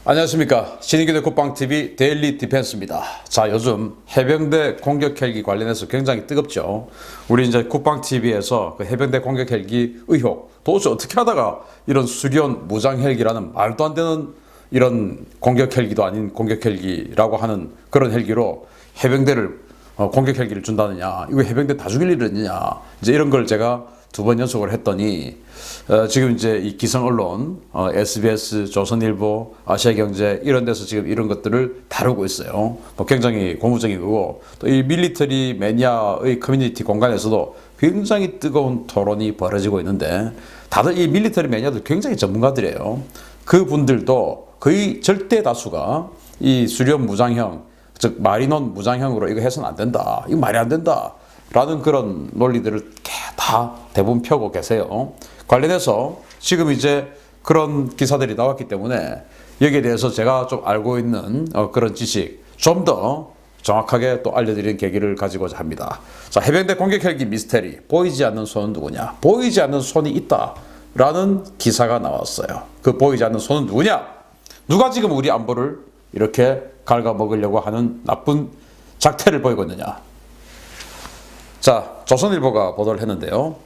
안녕하십니까. 신인기대 국방TV 데일리 디펜스입니다. 자, 요즘 해병대 공격 헬기 관련해서 굉장히 뜨겁죠. 우리 이제 국방TV에서 그 해병대 공격 헬기 의혹, 도대체 어떻게 하다가 이런 수리온 무장 헬기라는 말도 안 되는 이런 공격 헬기도 아닌 공격 헬기라고 하는 그런 헬기로 해병대를 공격 헬기를 준다느냐, 이거 해병대 다 죽일 일이냐, 이제 이런 걸 제가 2번 연속을 했더니 지금 이제 이 기성 언론 SBS, 조선일보, 아시아경제 이런 데서 지금 이런 것들을 다루고 있어요. 굉장히 고무적인 거고, 또 이 밀리터리 매니아의 커뮤니티 공간에서도 굉장히 뜨거운 토론이 벌어지고 있는데, 다들 이 밀리터리 매니아들 굉장히 전문가들이에요. 그분들도 거의 절대 다수가 이 수련 무장형, 즉 마리논 무장형으로 이거 해서는 안 된다, 이거 말이 안 된다 라는 그런 논리들을 다 대부분 펴고 계세요. 관련해서 지금 이제 그런 기사들이 나왔기 때문에 여기에 대해서 제가 좀 알고 있는 그런 지식 좀 더 정확하게 또 알려드리는 계기를 가지고자 합니다. 자, 해병대 공격 헬기 미스테리, 보이지 않는 손은 누구냐? 보이지 않는 손이 있다 라는 기사가 나왔어요. 그 보이지 않는 손은 누구냐? 누가 지금 우리 안보를 이렇게 갉아먹으려고 하는 나쁜 작태를 보이고 있느냐? 자, 조선일보가 보도를 했는데요.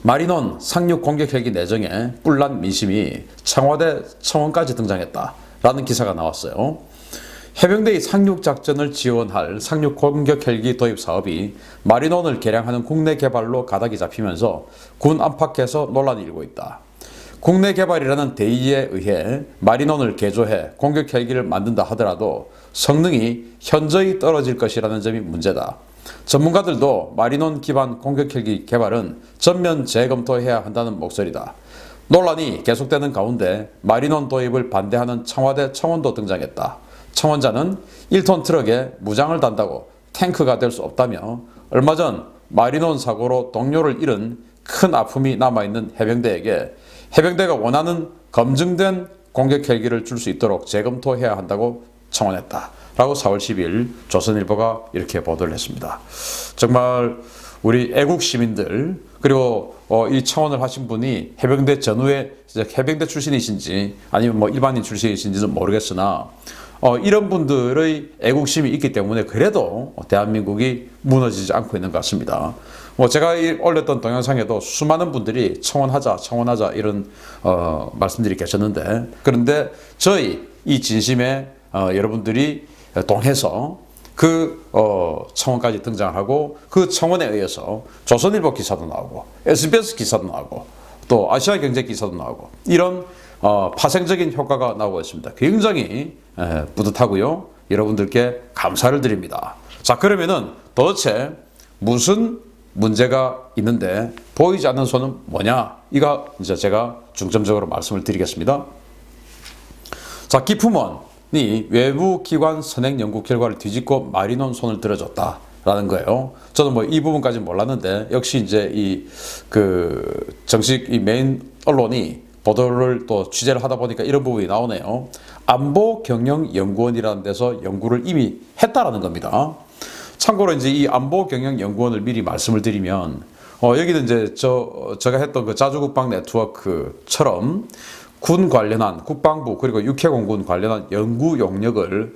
마리논 상륙 공격 헬기 내정에 뿔난 민심이 청와대 청원까지 등장했다라는 기사가 나왔어요. 해병대의 상륙 작전을 지원할 상륙 공격 헬기 도입 사업이 마리논을 개량하는 국내 개발로 가닥이 잡히면서 군 안팎에서 논란이 일고 있다. 국내 개발이라는 대의에 의해 마리논을 개조해 공격 헬기를 만든다 하더라도 성능이 현저히 떨어질 것이라는 점이 문제다. 전문가들도 마리논 기반 공격 헬기 개발은 전면 재검토해야 한다는 목소리다. 논란이 계속되는 가운데 마리논 도입을 반대하는 청와대 청원도 등장했다. 청원자는 1톤 트럭에 무장을 단다고 탱크가 될 수 없다며 얼마 전 마리논 사고로 동료를 잃은 큰 아픔이 남아있는 해병대에게 해병대가 원하는 검증된 공격 헬기를 줄 수 있도록 재검토해야 한다고 청원했다 라고 4월 10일 조선일보가 이렇게 보도를 했습니다. 정말 우리 애국 시민들, 그리고 이 청원을 하신 분이 해병대 전후에 해병대 출신이신지 아니면 뭐 일반인 출신이신지는 모르겠으나 이런 분들의 애국심이 있기 때문에 그래도 대한민국이 무너지지 않고 있는 것 같습니다. 제가 올렸던 동영상에도 수많은 분들이 청원하자 이런 말씀들이 계셨는데, 그런데 저희 이 진심에 여러분들이 동해서 그 청원까지 등장하고, 그 청원에 의해서 조선일보 기사도 나오고 SBS 기사도 나오고 또 아시아경제 기사도 나오고 이런 파생적인 효과가 나오고 있습니다. 굉장히 뿌듯하고요. 여러분들께 감사를 드립니다. 자, 그러면은 도대체 무슨 문제가 있는데 보이지 않는 손은 뭐냐? 이거 이제 제가 중점적으로 말씀을 드리겠습니다. 자, 기품원이 외부 기관 선행 연구 결과를 뒤집고 마리논 손을 들어줬다라는 거예요. 저는 뭐 이 부분까지는 몰랐는데 역시 이제 정식 이 메인 언론이 보도를 또 취재를 하다 보니까 이런 부분이 나오네요. 안보경영연구원이라는 데서 연구를 이미 했다라는 겁니다. 참고로 이제 이 안보경영연구원을 미리 말씀을 드리면 여기는 이제 제가 했던 그 자주국방 네트워크처럼 군 관련한 국방부 그리고 육해공군 관련한 연구 용역을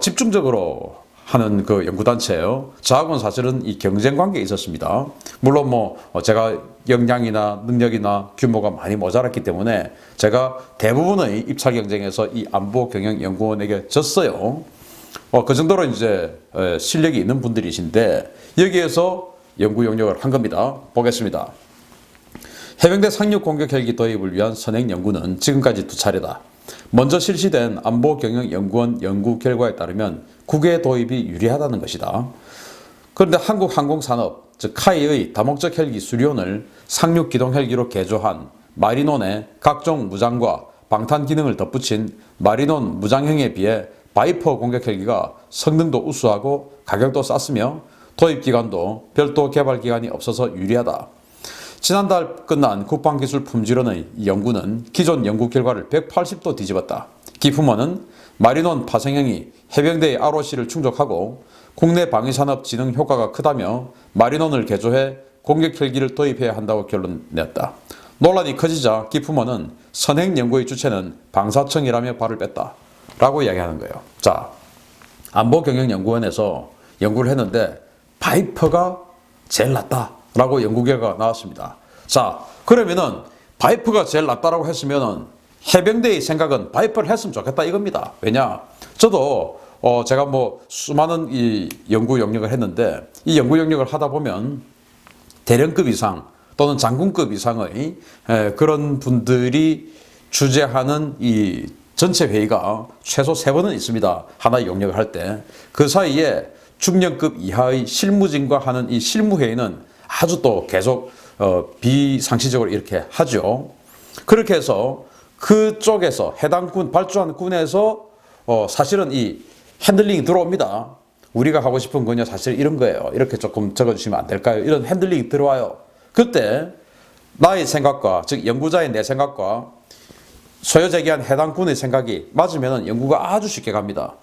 집중적으로 하는 그 연구단체예요. 저하고는 사실은 이 경쟁 관계에 있었습니다. 물론 제가 역량이나 능력이나 규모가 많이 모자랐기 때문에 제가 대부분의 입찰 경쟁에서 이 안보경영연구원에게 졌어요. 그 정도로 이제 실력이 있는 분들이신데 여기에서 연구 용역을 한 겁니다. 보겠습니다. 해병대 상륙 공격 헬기 도입을 위한 선행 연구는 지금까지 2차례다. 먼저 실시된 안보경영연구원 연구 결과에 따르면 국외 도입이 유리하다는 것이다. 그런데 한국항공산업, 즉 카이의 다목적 헬기 수리온을 상륙 기동 헬기로 개조한 마리논의 각종 무장과 방탄 기능을 덧붙인 마리논 무장형에 비해 바이퍼 공격 헬기가 성능도 우수하고 가격도 쌌으며 도입 기간도 별도 개발 기간이 없어서 유리하다. 지난달 끝난 국방기술 품질원의 연구는 기존 연구 결과를 180도 뒤집었다. 기품원은 마리논 파생형이 해병대의 ROC를 충족하고 국내 방위산업 진흥 효과가 크다며 마리논을 개조해 공격 헬기를 도입해야 한다고 결론 냈다. 논란이 커지자 기프먼은 선행 연구의 주체는 방사청이라며 발을 뺐다 라고 이야기하는 거예요. 자, 안보경영연구원에서 연구를 했는데 바이퍼가 제일 낫다라고 연구 결과가 나왔습니다. 자, 그러면은 바이퍼가 제일 낫다라고 했으면은 해병대의 생각은 바이퍼를 했으면 좋겠다 이겁니다. 왜냐? 저도 제가 뭐 수많은 이 연구 영역을 했는데 이 연구 영역을 하다 보면 대령급 이상 또는 장군급 이상의 그런 분들이 주재하는 이 전체 회의가 최소 3번은 있습니다. 하나의 영역을 할 때. 그 사이에 중령급 이하의 실무진과 하는 이 실무회의는 아주 또 계속 비상시적으로 이렇게 하죠. 그렇게 해서 그쪽에서 해당 군, 발주하는 군에서 사실은 이 핸들링이 들어옵니다. 우리가 하고 싶은 거냐 사실 이런 거예요. 이렇게 조금 적어주시면 안 될까요? 이런 핸들링이 들어와요. 그때 나의 생각과 즉 연구자의 내 생각과 소요 제기한 해당 군의 생각이 맞으면 연구가 아주 쉽게 갑니다.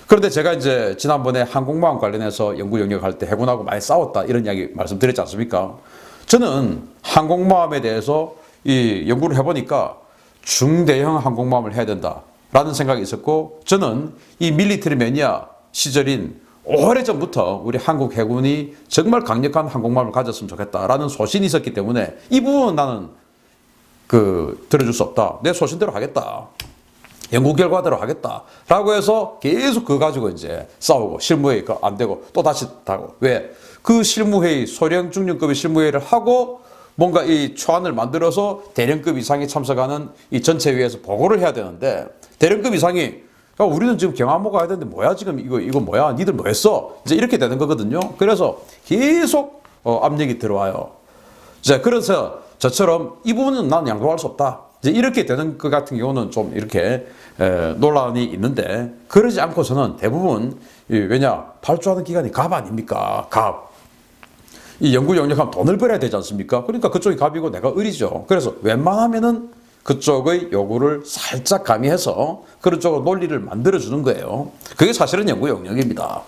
그런데 제가 이제 지난번에 항공모함 관련해서 연구 영역할 때 해군하고 많이 싸웠다 이런 이야기 말씀드렸지 않습니까? 저는 항공모함에 대해서 이 연구를 해보니까 중대형 항공모함을 해야 된다라는 생각이 있었고 저는 이 밀리터리 매니아 시절인 오래전부터 우리 한국 해군이 정말 강력한 항공모함을 가졌으면 좋겠다라는 소신이 있었기 때문에 이 부분은 나는 들어줄 수 없다. 내 소신대로 하겠다. 연구 결과대로 하겠다라고 해서 계속 그거 가지고 이제 싸우고 실무회의 안 되고 또 다시 하고 왜? 그 실무회의 소령 중령급의 실무회의를 하고 뭔가 이 초안을 만들어서 대령급 이상이 참석하는 이 전체회의에서 보고를 해야 되는데 대령급 이상이 야, 우리는 지금 경함모 가야 되는데 뭐야 지금 이거 뭐야 니들 뭐 했어? 이제 이렇게 되는 거거든요. 그래서 계속 압력이 들어와요. 자, 그래서 저처럼 이 부분은 나는 양보할 수 없다. 이제 이렇게 되는 것 같은 경우는 좀 이렇게 논란이 있는데 그러지 않고서는 대부분 왜냐 발주하는 기관이 갑 아닙니까? 갑. 이 연구 영역하면 돈을 벌어야 되지 않습니까? 그러니까 그쪽이 갑이고 내가 을이죠. 그래서 웬만하면은 그쪽의 요구를 살짝 가미해서 그런 쪽으로 논리를 만들어주는 거예요. 그게 사실은 연구 영역입니다.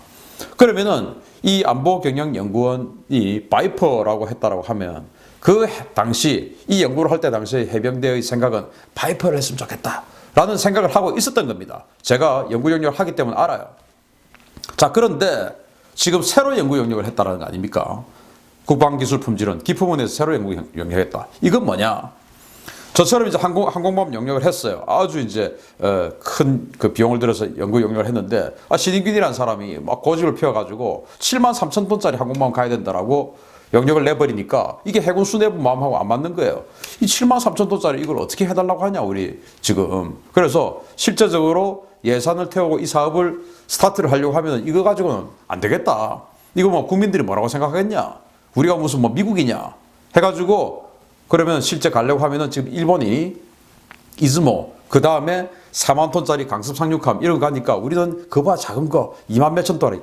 그러면은 이 안보경영연구원이 바이퍼라고 했다라고 하면 그 당시 이 연구를 할 때 당시 해병대의 생각은 바이퍼를 했으면 좋겠다라는 생각을 하고 있었던 겁니다. 제가 연구 영역을 하기 때문에 알아요. 자, 그런데 지금 새로 연구 영역을 했다라는 거 아닙니까? 국방기술품질은 기프문에서 새로 연구 영역을 했다. 이건 뭐냐? 저처럼 이제 항공모함 영역을 했어요. 아주 이제 큰 그 비용을 들여서 연구 영역을 했는데 신인균이라는 사람이 막 고집을 피워가지고 7만 3천 톤짜리 항공모함 가야 된다라고 영역을 내버리니까 이게 해군 수뇌부 마음하고 안 맞는 거예요. 이 7만 3천 톤짜리 이걸 어떻게 해달라고 하냐 우리 지금. 그래서 실제적으로 예산을 태우고 이 사업을 스타트를 하려고 하면 이거 가지고는 안 되겠다. 이거 뭐 국민들이 뭐라고 생각하겠냐. 우리가 무슨 뭐 미국이냐 해가지고 그러면 실제 가려고 하면은 지금 일본이 이즈모 그 다음에 4만 톤짜리 강습 상륙함 이런 거 가니까 우리는 그보다 작은 거 2만 몇천 톤짜리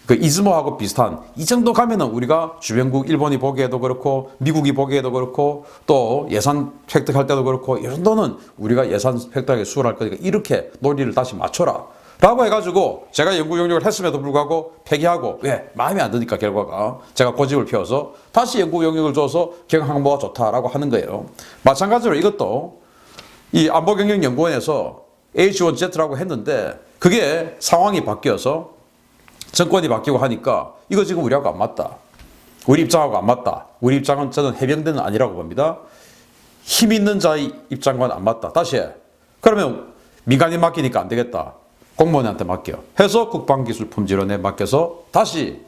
그 이즈모하고 비슷한 이 정도 가면은 우리가 주변국 일본이 보기에도 그렇고 미국이 보기에도 그렇고 또 예산 획득할 때도 그렇고 이 정도는 우리가 예산 획득하게 수월할 거니까 이렇게 논리를 다시 맞춰라 라고 해가지고 제가 연구 영역을 했음에도 불구하고 폐기하고 왜? 마음에 안 드니까 결과가 제가 고집을 피워서 다시 연구 영역을 줘서 경항모가 좋다라고 하는 거예요. 마찬가지로 이것도 이 안보경영연구원에서 H1Z라고 했는데 그게 상황이 바뀌어서 정권이 바뀌고 하니까 이거 지금 우리하고 안 맞다. 우리 입장하고 안 맞다. 우리 입장은 저는 해병대는 아니라고 봅니다. 힘 있는 자의 입장과는 안 맞다. 다시 해. 그러면 민간인 맡기니까 안 되겠다. 공무원한테 맡겨. 해서 국방기술품질원에 맡겨서 다시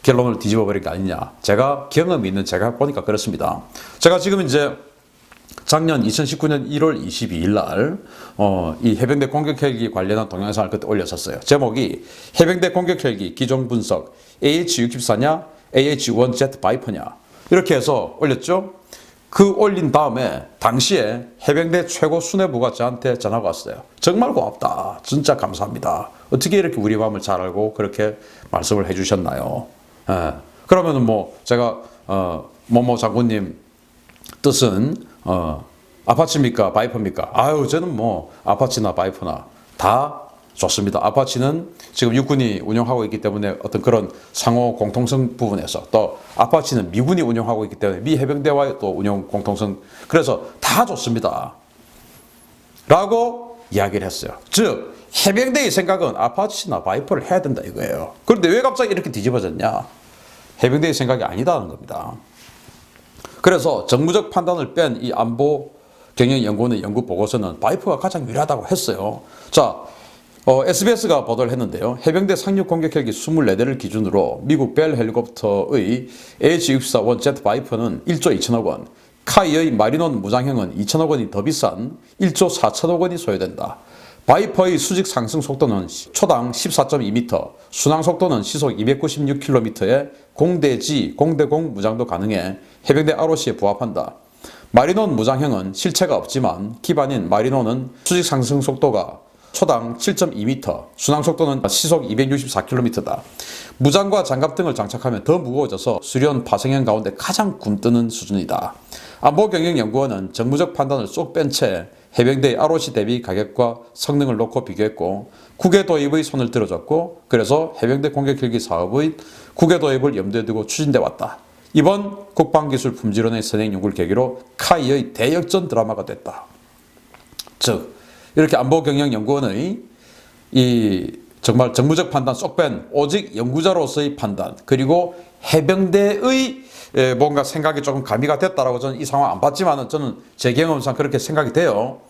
결론을 뒤집어 버릴 게 아니냐. 제가 경험이 있는 제가 보니까 그렇습니다. 제가 지금 이제 작년 2019년 1월 22일 날 이 해병대 공격헬기 관련한 동영상을 그때 올렸었어요. 제목이 해병대 공격헬기 기종 분석 AH-64냐 AH-1Z 바이퍼냐 이렇게 해서 올렸죠. 그 올린 다음에 당시에 해병대 최고 수뇌부가 저한테 전화가 왔어요. 정말 고맙다. 진짜 감사합니다. 어떻게 이렇게 우리 마음을 잘 알고 그렇게 말씀을 해주셨나요? 예. 그러면은 뭐 제가 뭐뭐 장군님 뜻은 아파치입니까 바이퍼입니까? 아유 저는 뭐 아파치나 바이퍼나 다 좋습니다. 아파치는 지금 육군이 운영하고 있기 때문에 어떤 그런 상호 공통성 부분에서, 또 아파치는 미군이 운영하고 있기 때문에 미 해병대와의 또 운영 공통성, 그래서 다 좋습니다 라고 이야기를 했어요. 즉 해병대의 생각은 아파치나 바이퍼를 해야 된다 이거예요. 그런데 왜 갑자기 이렇게 뒤집어졌냐? 해병대의 생각이 아니다는 겁니다. 그래서 정무적 판단을 뺀 이 안보 경영연구원의 연구 보고서는 바이퍼가 가장 유리하다고 했어요. 자, SBS가 보도를 했는데요. 해병대 상륙 공격 헬기 24대를 기준으로 미국 벨 헬리콥터의 H-64-1Z 바이퍼는 1조 2천억 원, 카이의 마리논 무장형은 2천억 원이 더 비싼 1조 4천억 원이 소요된다. 바이퍼의 수직 상승 속도는 초당 14.2m, 순항 속도는 시속 296km의 공대지, 공대공 무장도 가능해 해병대 ROC에 부합한다. 마리논 무장형은 실체가 없지만 기반인 마리논은 수직 상승 속도가 초당 7.2m, 순항 속도는 시속 264km다. 무장과 장갑 등을 장착하면 더 무거워져서 수련 파생형 가운데 가장 굼뜨는 수준이다. 안보경영연구원은 정무적 판단을 쏙 뺀 채 해병대의 ROC 대비 가격과 성능을 놓고 비교했고 국외 도입의 손을 들어줬고, 그래서 해병대 공격헬기 사업의 국외 도입을 염두에 두고 추진돼 왔다. 이번 국방기술 품질원의 선행 연구를 계기로 카이의 대역전 드라마가 됐다. 즉 이렇게 안보경영연구원의 이 정말 정무적 판단 쏙 뺀 오직 연구자로서의 판단, 그리고 해병대의 뭔가 생각이 조금 가미가 됐다라고 저는 이 상황 안 봤지만은 저는 제 경험상 그렇게 생각이 돼요.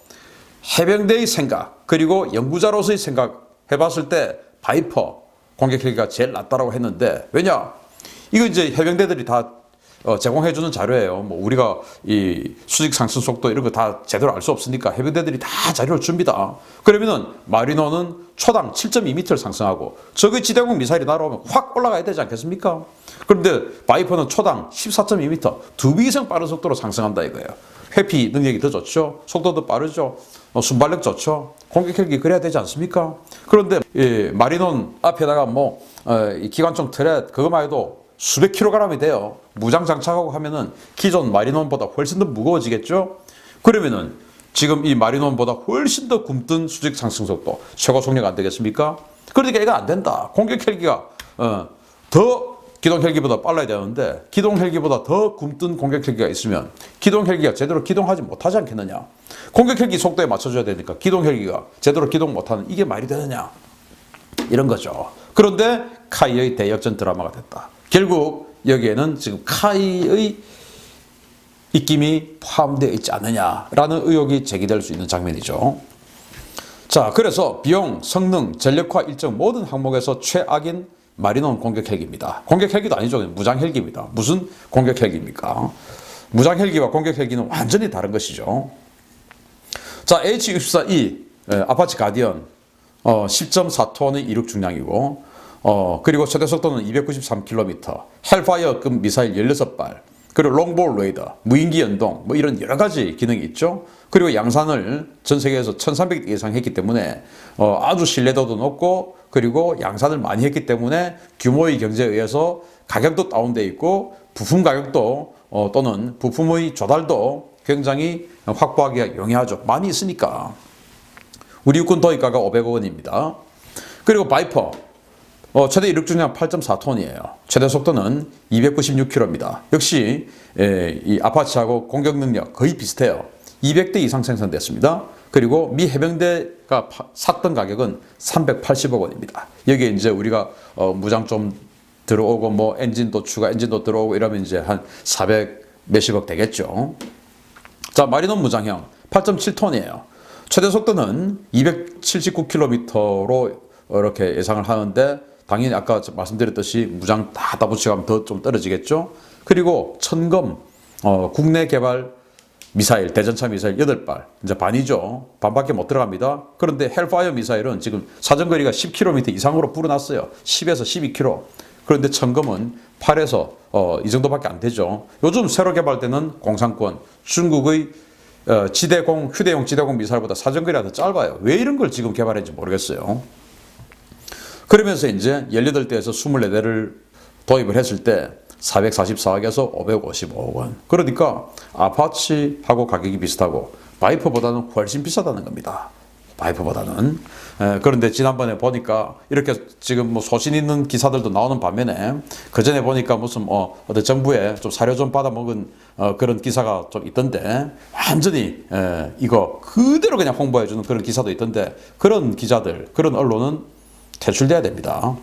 해병대의 생각 그리고 연구자로서의 생각 해봤을 때 바이퍼 공격헬기가 제일 낫다라고 했는데, 왜냐? 이거 이제 해병대들이 다 제공해주는 자료예요. 뭐 우리가 이 수직 상승 속도 이런 거 다 제대로 알 수 없으니까 해병대들이 다 자료를 줍니다. 그러면은 마리노는 초당 7.2m를 상승하고 적의 지대공 미사일이 날아오면 확 올라가야 되지 않겠습니까? 그런데 바이퍼는 초당 14.2m, 2배 이상 빠른 속도로 상승한다 이거예요. 회피 능력이 더 좋죠. 속도도 빠르죠. 순발력 좋죠. 공격 헬기 그래야 되지 않습니까? 그런데 마리논 앞에다가 이 기관총 트렛 그거만 해도 수백 킬로그램이 돼요. 무장 장착하고 하면은 기존 마리논보다 훨씬 더 무거워지겠죠? 그러면은 지금 이 마리논보다 훨씬 더 굼뜬 수직 상승 속도, 최고 속력 안 되겠습니까? 그러니까 이거 안 된다. 공격 헬기가 더 기동 헬기보다 빨라야 되는데 기동 헬기보다 더 굼뜬 공격 헬기가 있으면 기동 헬기가 제대로 기동하지 못하지 않겠느냐? 공격 헬기 속도에 맞춰줘야 되니까 기동 헬기가 제대로 기동 못하는 이게 말이 되느냐? 이런 거죠. 그런데 카이의 대역전 드라마가 됐다. 결국 여기에는 지금 카이의 입김이 포함되어 있지 않느냐라는 의혹이 제기될 수 있는 장면이죠. 자, 그래서 비용, 성능, 전력화 일정 모든 항목에서 최악인 마리논 공격 헬기입니다. 공격 헬기도 아니죠. 무장 헬기입니다. 무슨 공격 헬기입니까? 무장 헬기와 공격 헬기는 완전히 다른 것이죠. 자, H-64E 아파치 가디언 10.4톤의 이륙 중량이고, 그리고 최대 속도는 293km, 헬파이어급 미사일 16발, 그리고 롱볼 레이더, 무인기 연동, 뭐 이런 여러 가지 기능이 있죠. 그리고 양산을 전 세계에서 1300개 이상 했기 때문에 아주 신뢰도도 높고, 그리고 양산을 많이 했기 때문에 규모의 경제에 의해서 가격도 다운돼 있고, 부품 가격도 또는 부품의 조달도 굉장히 확보하기가 용이하죠. 많이 있으니까. 우리 육군 도입가가 500억 원입니다. 그리고 바이퍼 최대 이륙 중량 8.4톤이에요. 최대 속도는 296km입니다. 역시 이 아파치하고 공격 능력 거의 비슷해요. 200대 이상 생산됐습니다. 그리고 미 해병대가 샀던 가격은 380억 원입니다. 여기에 이제 우리가 무장 좀 들어오고 뭐 엔진도 추가 엔진도 들어오고 이러면 이제 한 400 몇십억 되겠죠. 자, 마리논 무장형 8.7톤이에요. 최대 속도는 279km로 이렇게 예상을 하는데, 당연히 아까 말씀드렸듯이 무장 다 붙여가면 더 좀 떨어지겠죠. 그리고 천검 국내 개발 미사일, 대전차 미사일 8발, 이제 반이죠. 반밖에 못 들어갑니다. 그런데 헬파이어 미사일은 지금 사정거리가 10km 이상으로 불어났어요. 10에서 12km. 그런데 천검은 8에서 이 정도밖에 안 되죠. 요즘 새로 개발되는 공상권, 중국의 지대공, 휴대용 지대공 미사일보다 사정거리가 더 짧아요. 왜 이런 걸 지금 개발했는지 모르겠어요. 그러면서 이제 18대에서 24대를 도입을 했을 때 444억에서 555억 원. 그러니까 아파치하고 가격이 비슷하고 바이퍼보다는 훨씬 비싸다는 겁니다. 와이프보다는. 그런데 지난번에 보니까 이렇게 지금 뭐 소신 있는 기사들도 나오는 반면에 그 전에 보니까 무슨 어떤 정부에 좀 사료 좀 받아먹은 그런 기사가 좀 있던데 완전히 이거 그대로 그냥 홍보해주는 그런 기사도 있던데 그런 기자들, 그런 언론은 퇴출돼야 됩니다.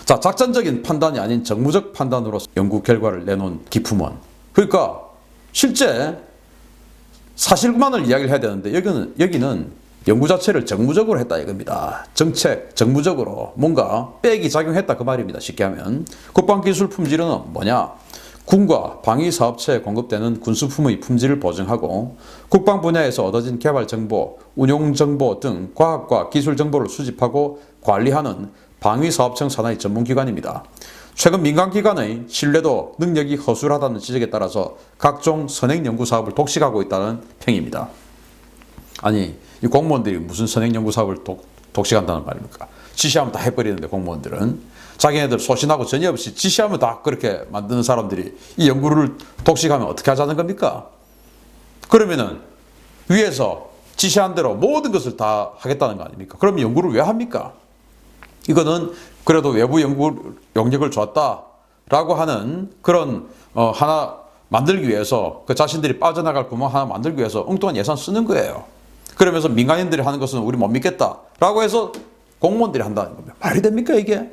자, 작전적인 판단이 아닌 정무적 판단으로 연구 결과를 내놓은 기품원. 그러니까 실제 사실만을 이야기를 해야 되는데 여기는 연구 자체를 정무적으로 했다 이겁니다. 정책, 정무적으로 뭔가 백이 작용했다 그 말입니다. 쉽게 하면. 국방기술 품질은 뭐냐? 군과 방위사업체에 공급되는 군수품의 품질을 보증하고 국방 분야에서 얻어진 개발 정보, 운용 정보 등 과학과 기술 정보를 수집하고 관리하는 방위사업청 산하의 전문기관입니다. 최근 민간기관의 신뢰도 능력이 허술하다는 지적에 따라서 각종 선행연구사업을 독식하고 있다는 평입니다. 아니, 이 공무원들이 무슨 선행연구사업을 독식한다는 말입니까? 지시하면 다 해버리는데 공무원들은. 자기네들 소신하고 전혀 없이 지시하면 다 그렇게 만드는 사람들이 이 연구를 독식하면 어떻게 하자는 겁니까? 그러면은 위에서 지시한 대로 모든 것을 다 하겠다는 거 아닙니까? 그럼 연구를 왜 합니까? 이거는 그래도 외부 연구 용역을 줬다라고 하는 그런 하나 만들기 위해서 그 자신들이 빠져나갈 구멍 하나 만들기 위해서 엉뚱한 예산 쓰는 거예요. 그러면서 민간인들이 하는 것은 우리 못 믿겠다라고 해서 공무원들이 한다는 겁니다. 말이 됩니까 이게?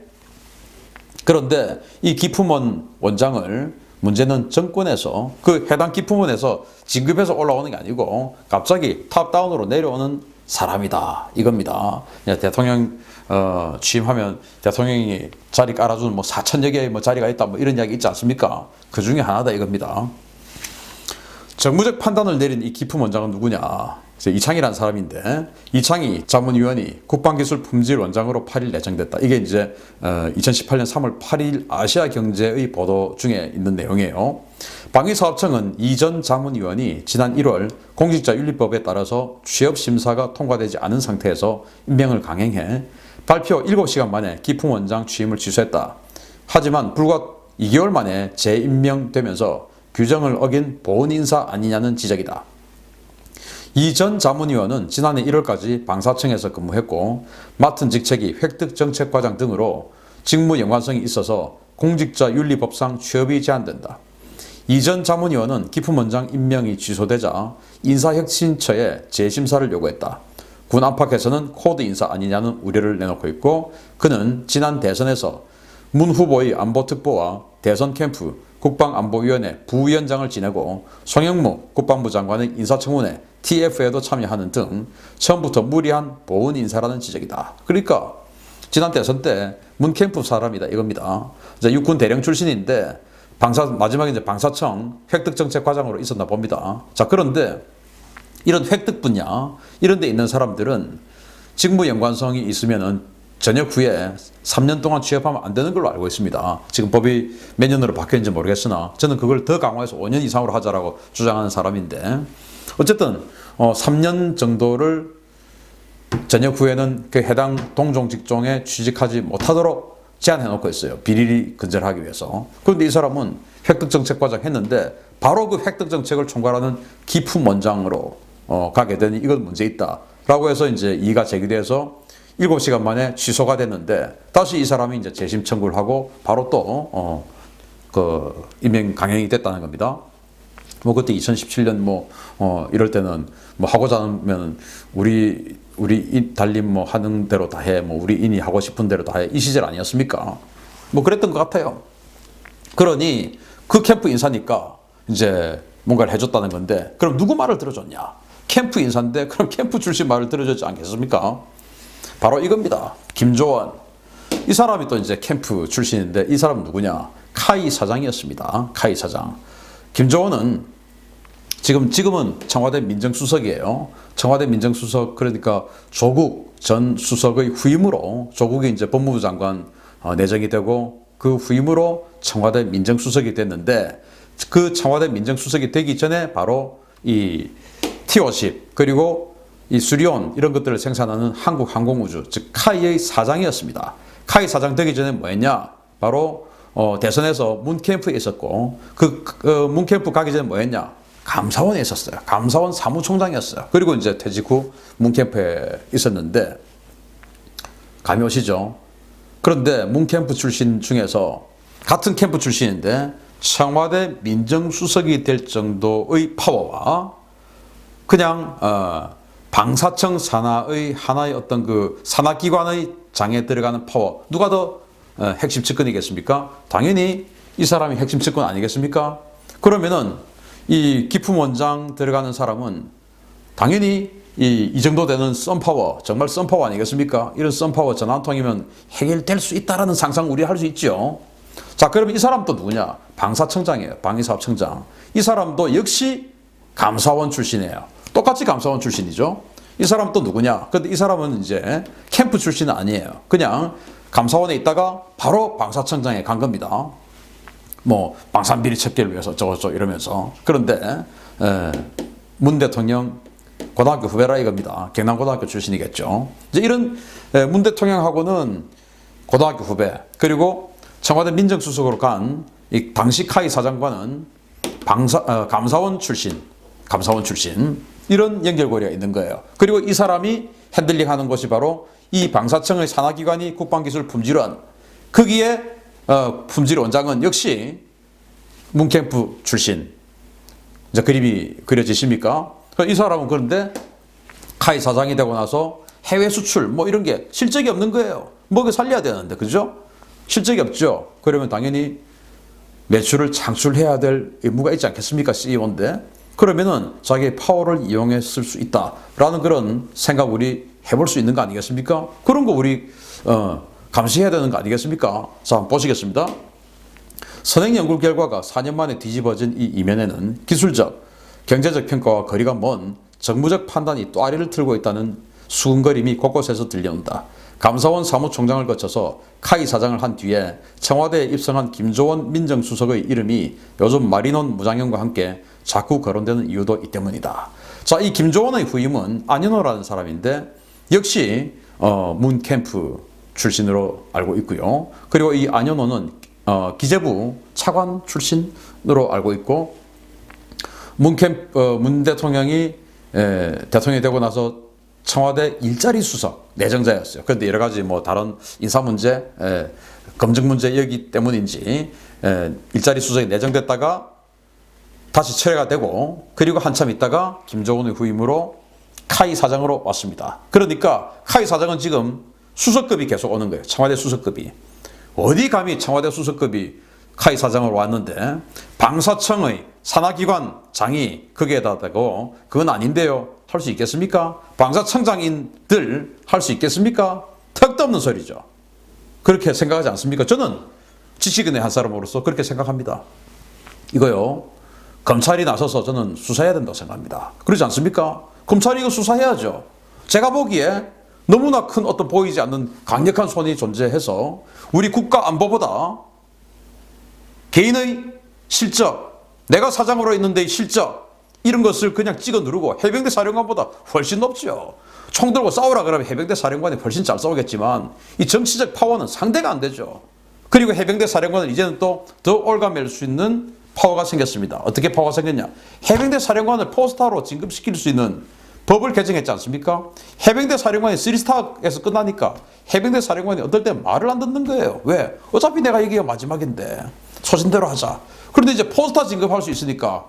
그런데 이 기품원 원장을 문제는 정권에서 그 해당 기품원에서 진급해서 올라오는 게 아니고 갑자기 탑다운으로 내려오는 사람이다 이겁니다. 대통령 취임하면 대통령이 자리 깔아주는 뭐 4천여 개의 뭐 자리가 있다 뭐 이런 이야기 있지 않습니까? 그 중에 하나다 이겁니다. 정무적 판단을 내린 이 기품원장은 누구냐? 이창이라는 사람인데 이창이 자문위원이 국방기술 품질원장으로 8일 내정됐다. 이게 이제 2018년 3월 8일 아시아경제의 보도 중에 있는 내용이에요. 방위사업청은 이전 자문위원이 지난 1월 공직자윤리법에 따라서 취업심사가 통과되지 않은 상태에서 임명을 강행해 발표 7시간 만에 기품원장 취임을 취소했다. 하지만 불과 2개월 만에 재임명되면서 규정을 어긴 보훈 인사 아니냐는 지적이다. 이 전 자문위원은 지난해 1월까지 방사청에서 근무했고 맡은 직책이 획득정책과장 등으로 직무 연관성이 있어서 공직자윤리법상 취업이 제한된다. 이 전 자문위원은 기품원장 임명이 취소되자 인사혁신처에 재심사를 요구했다. 군 안팎에서는 코드 인사 아니냐는 우려를 내놓고 있고 그는 지난 대선에서 문 후보의 안보특보와 대선 캠프 국방안보위원회 부위원장을 지내고 송영무 국방부 장관의 인사청문회 TF에도 참여하는 등 처음부터 무리한 보훈 인사라는 지적이다. 그러니까 지난 대선 때 문 캠프 사람이다 이겁니다. 이제 육군 대령 출신인데 마지막에 이제 방사청 획득정책과장으로 있었나 봅니다. 자, 그런데 이런 획득 분야 이런 데 있는 사람들은 직무 연관성이 있으면은 전역 후에 3년 동안 취업하면 안 되는 걸로 알고 있습니다. 지금 법이 몇 년으로 바뀌었는지 모르겠으나 저는 그걸 더 강화해서 5년 이상으로 하자라고 주장하는 사람인데 어쨌든 3년 정도를 전역 후에는 그 해당 동종 직종에 취직하지 못하도록 제한해놓고 있어요. 비리를 근절하기 위해서. 그런데 이 사람은 획득정책과장 했는데 바로 그 획득정책을 총괄하는 기품원장으로 가게 되니 이건 문제 있다라고 해서 이제 이의가 제기돼서 7시간 만에 취소가 됐는데 다시 이 사람이 이제 재심 청구를 하고 바로 또 그 임명 강행이 됐다는 겁니다. 뭐 그때 2017년 이럴 때는 뭐 하고자 하면 우리 달림 뭐 하는 대로 다 해, 뭐 우리 인이 하고 싶은 대로 다 해, 이 시절 아니었습니까? 뭐 그랬던 것 같아요. 그러니 그 캠프 인사니까 이제 뭔가를 해줬다는 건데 그럼 누구 말을 들어줬냐? 캠프 인사인데 그럼 캠프 출신 말을 들어줬지 않겠습니까? 바로 이겁니다. 김조원. 이 사람이 또 이제 캠프 출신인데 이 사람은 누구냐? 카이 사장이었습니다. 카이 사장. 김조원은 지금은 청와대 민정수석이에요. 청와대 민정수석 그러니까 조국 전 수석의 후임으로 조국이 이제 법무부 장관 내정이 되고 그 후임으로 청와대 민정수석이 됐는데 그 청와대 민정수석이 되기 전에 바로 이 T50 그리고 이 수리온 이런 것들을 생산하는 한국항공우주 즉 카이의 사장이었습니다. 카이 사장 되기 전에 뭐 했냐? 바로 대선에서 문캠프에 있었고 그 문캠프 가기 전에 뭐 했냐? 감사원에 있었어요. 감사원 사무총장이었어요. 그리고 이제 퇴직 후 문캠프에 있었는데, 감이 오시죠? 그런데 문캠프 출신 중에서 같은 캠프 출신인데 청와대 민정수석이 될 정도의 파워와 그냥 방사청 산하의 하나의 어떤 그 산하기관의 장에 들어가는 파워, 누가 더 핵심 측근이겠습니까? 당연히 이 사람이 핵심 측근 아니겠습니까? 그러면은 이 기품 원장 들어가는 사람은 당연히 이 정도 되는 썬파워, 정말 썬파워 아니겠습니까? 이런 썬파워 전화 한 통이면 해결될 수 있다라는 상상 우리 할 수 있죠. 자, 그러면 이 사람 또 누구냐? 방사청장이에요. 방위사업청장. 이 사람도 역시 감사원 출신이에요. 똑같이 감사원 출신이죠. 이 사람 또 누구냐? 근데 이 사람은 이제 캠프 출신은 아니에요. 그냥 감사원에 있다가 바로 방사청장에 간 겁니다. 뭐 방산비리 척결을 위해서 저거 이러면서. 그런데 문 대통령 고등학교 후배라 이겁니다. 경남고등학교 출신이겠죠. 이제 이런 문 대통령하고는 고등학교 후배, 그리고 청와대 민정수석으로 간 이 당시 카이 사장과는 감사원 출신 이런 연결고리가 있는 거예요. 그리고 이 사람이 핸들링하는 것이 바로 이 방사청의 산하기관이 국방기술품질원, 거기에 품질 원장은 역시 문캠프 출신. 이제 그림이 그려지십니까? 이 사람은 그런데 카이 사장이 되고 나서 해외 수출 뭐 이런 게 실적이 없는 거예요. 뭐 살려야 되는데, 그죠? 실적이 없죠. 그러면 당연히 매출을 창출해야 될 의무가 있지 않겠습니까? CEO인데. 그러면은 자기의 파워를 이용했을 수 있다라는 그런 생각 우리 해볼 수 있는 거 아니겠습니까? 그런 거 우리 감시해야 되는 거 아니겠습니까? 자, 한번 보시겠습니다. 선행 연구 결과가 4년 만에 뒤집어진 이 이면에는 기술적, 경제적 평가와 거리가 먼 정무적 판단이 또아리를 틀고 있다는 수근거림이 곳곳에서 들려온다. 감사원 사무총장을 거쳐서 카이 사장을 한 뒤에 청와대에 입성한 김조원 민정수석의 이름이 요즘 마리논 무장형과 함께 자꾸 거론되는 이유도 이 때문이다. 자, 이 김조원의 후임은 안현호라는 사람인데 역시 문캠프 출신으로 알고 있고요. 그리고 이 안현호는 기재부 차관 출신으로 알고 있고, 문 대통령이 대통령이 되고 나서 청와대 일자리 수석 내정자였어요. 그런데 여러 가지 뭐 다른 인사 문제, 검증 문제 여기 때문인지 일자리 수석이 내정됐다가 다시 철회가 되고, 그리고 한참 있다가 김조원의 후임으로 카이 사장으로 왔습니다. 그러니까 카이 사장은 지금 수석급이 계속 오는 거예요. 청와대 수석급이. 어디 감히 청와대 수석급이 카이 사장으로 왔는데 방사청의 산하기관 장이 거기에다 대고 그건 아닌데요. 할 수 있겠습니까? 방사청장인들 할 수 있겠습니까? 턱도 없는 소리죠. 그렇게 생각하지 않습니까? 저는 지식인의 한 사람으로서 그렇게 생각합니다. 이거요, 검찰이 나서서 저는 수사해야 된다고 생각합니다. 그렇지 않습니까? 검찰이 이거 수사해야죠. 제가 보기에 너무나 큰 어떤 보이지 않는 강력한 손이 존재해서 우리 국가 안보보다 개인의 실적, 내가 사장으로 있는데 실적, 이런 것을 그냥 찍어 누르고, 해병대 사령관보다 훨씬 높죠. 총 들고 싸우라 그러면 해병대 사령관이 훨씬 잘 싸우겠지만 이 정치적 파워는 상대가 안 되죠. 그리고 해병대 사령관은 이제는 또 더 올가맬 수 있는 파워가 생겼습니다. 어떻게 파워가 생겼냐? 해병대 사령관을 포스타로 진급시킬 수 있는 법을 개정했지 않습니까? 해병대 사령관이 3스타에서 끝나니까 해병대 사령관이 어떨 때 말을 안 듣는 거예요. 왜? 어차피 내가 이게 마지막인데 소신대로 하자. 그런데 이제 포스타 진급할 수 있으니까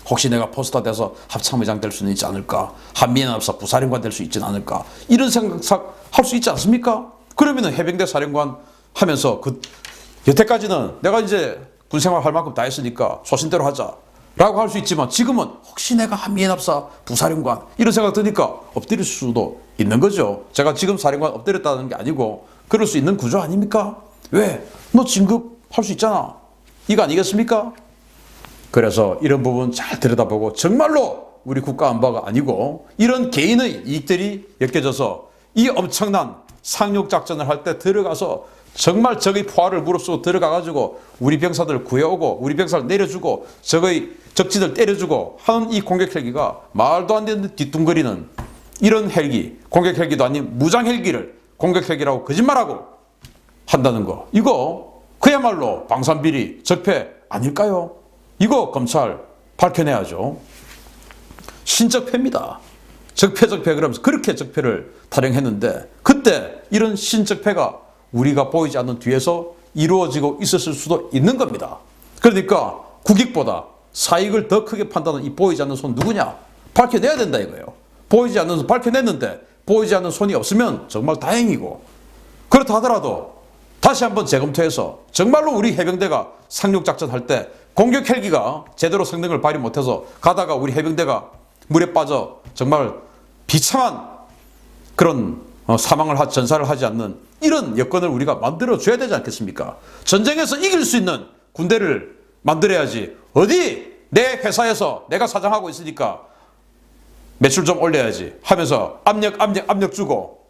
혹시 내가 포스타 돼서 합참의장 될 수는 있지 않을까? 한미연합사 부사령관 될 수 있지 않을까? 이런 생각 할 수 있지 않습니까? 그러면은 해병대 사령관 하면서 여태까지는 내가 이제 군생활 할 만큼 다 했으니까 소신대로 하자 라고 할 수 있지만, 지금은 혹시 내가 한미연합사 부사령관 이런 생각 드니까 엎드릴 수도 있는 거죠. 제가 지금 사령관 엎드렸다는 게 아니고 그럴 수 있는 구조 아닙니까? 왜? 너 진급할 수 있잖아. 이거 아니겠습니까? 그래서 이런 부분 잘 들여다보고 정말로 우리 국가 안보가 아니고 이런 개인의 이익들이 엮여져서 이 엄청난 상륙작전을 할 때 들어가서 정말 적의 포화를 무릅쓰고 들어가가지고 우리 병사들 구해오고 우리 병사를 내려주고 적의 적지들 때려주고 하는 이 공격 헬기가 말도 안 되는 뒤뚱거리는 이런 헬기, 공격 헬기도 아닌 무장 헬기를 공격 헬기라고 거짓말하고 한다는 거, 이거 그야말로 방산비리 적폐 아닐까요? 이거 검찰 밝혀내야죠. 신적폐입니다. 적폐 그러면서 그렇게 적폐를 타령했는데 그때 이런 신적폐가 우리가 보이지 않는 뒤에서 이루어지고 있었을 수도 있는 겁니다. 그러니까 국익보다 사익을 더 크게 판단하는 이 보이지 않는 손 누구냐? 밝혀내야 된다 이거예요. 보이지 않는 손 밝혀냈는데 보이지 않는 손이 없으면 정말 다행이고, 그렇다 하더라도 다시 한번 재검토해서 정말로 우리 해병대가 상륙작전 할 때 공격 헬기가 제대로 성능을 발휘 못해서 가다가 우리 해병대가 물에 빠져 정말 비참한 그런 전사를 하지 않는 이런 여건을 우리가 만들어줘야 되지 않겠습니까? 전쟁에서 이길 수 있는 군대를 만들어야지, 어디 내 회사에서 내가 사장하고 있으니까 매출 좀 올려야지 하면서 압력 주고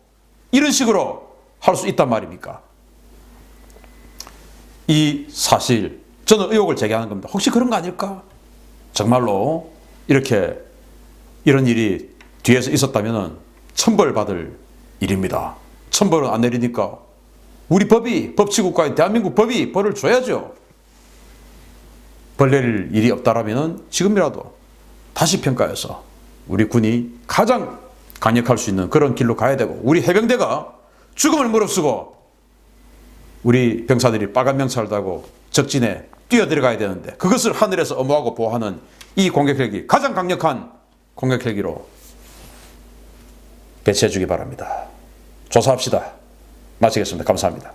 이런 식으로 할 수 있단 말입니까? 이 사실 저는 의혹을 제기하는 겁니다. 혹시 그런 거 아닐까? 정말로 이런 일이 뒤에서 있었다면 천벌받을 일입니다. 천벌은 안 내리니까 우리 법치국가인 대한민국 법이 벌을 줘야죠. 벌 내릴 일이 없다라면 지금이라도 다시 평가해서 우리 군이 가장 강력할 수 있는 그런 길로 가야 되고, 우리 해병대가 죽음을 무릅쓰고 우리 병사들이 빨간 명찰을 달고 적진에 뛰어들어가야 되는데 그것을 하늘에서 엄호하고 보호하는 이 공격헬기, 가장 강력한 공격헬기로 배치해 주기 바랍니다. 조사합시다. 마치겠습니다. 감사합니다.